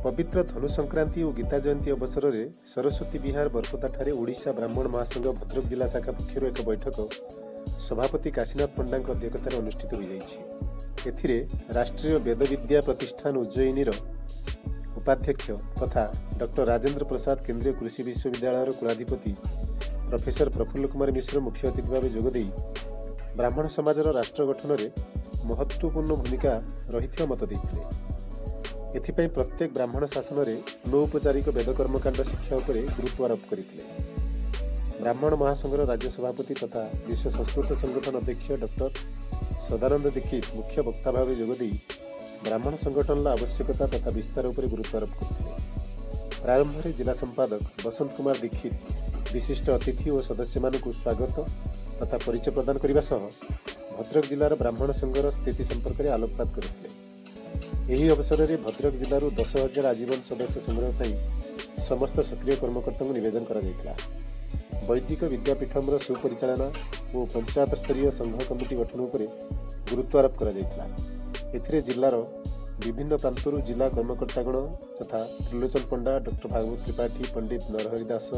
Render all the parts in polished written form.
पवित्र धनु संक्रांति और गीता जयंती अवसर में सरस्वती विहार बरपदाठारे ओडिशा ब्राह्मण महासंघ भद्रक जिला शाखा पक्षर एक बैठक सभापति काशीनाथ पंडा अध्यक्षतार अनुष्ठित हो एथिरे राष्ट्रीय वेद विद्या प्रतिष्ठान उज्जयिनी उपाध्यक्ष तथा डॉक्टर राजेंद्र प्रसाद केंद्रीय कृषि विश्वविद्यालय कुलाधिपति प्रोफेसर प्रफुल्ल कुमार मिश्र मुख्य अतिथि भाव जोगदे ब्राह्मण समाजर राष्ट्र गठन में महत्वपूर्ण भूमिका रही मत देते। एथिपाई प्रत्येक ब्राह्मण शासन में नौपचारिक वेद कर्मकांड शिक्षा उपर गुरुत्व आरोप करते। ब्राह्मण महासंघर राज्य सभापति तथा विश्व संस्कृत संगठन अध्यक्ष डॉक्टर सदानंद दीक्षित मुख्य वक्ता भाव जोगदे ब्राह्मण संगठन आवश्यकता तथा विस्तार उपर गुरुत्व आरोप करते। प्रारंभ में जिला संपादक बसंत कुमार दीक्षित विशिष्ट अतिथि और सदस्य मानक स्वागत तथा परिचय प्रदान करने सह भद्रक जिलार ब्राह्मण संघर स्थिति संपर्क में आलोकपात करते। यही अवसर में भद्रक जिलूर 10,000 आजीवन सदस्य संग्रह पर समस्त सक्रिय कर्मकर्ता को निवेदन करा वैदिक विद्यापीठम सुपरिचालना और पंचायत स्तरीय संघ कमिटी गठन पर गुरुत्व आरोप कर जिलार विभिन्न प्रांतर जिला कर्मकर्तागण तथा त्रिलोचन पंडा, डॉक्टर भागवत त्रिपाठी, पंडित नरहरि दास,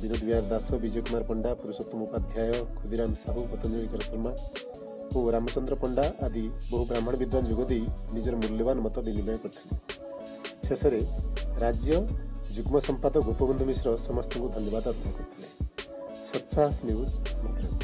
विनोद विहार दास, विजय कुमार पंडा, पुरुषोत्तम उपाध्याय, खुदीराम साहू, पतंजलि शर्मा और रामचंद्र पंडा आदि बहु ब्राह्मण विद्वान जोगदे निजर मूल्यवान मत विनिमय करते। शेष में राज्य युग्म संपादक गोपबंधु मिश्र समस्त को धन्यवाद अर्पण करते। सत्साहस न्यूज भद्रक।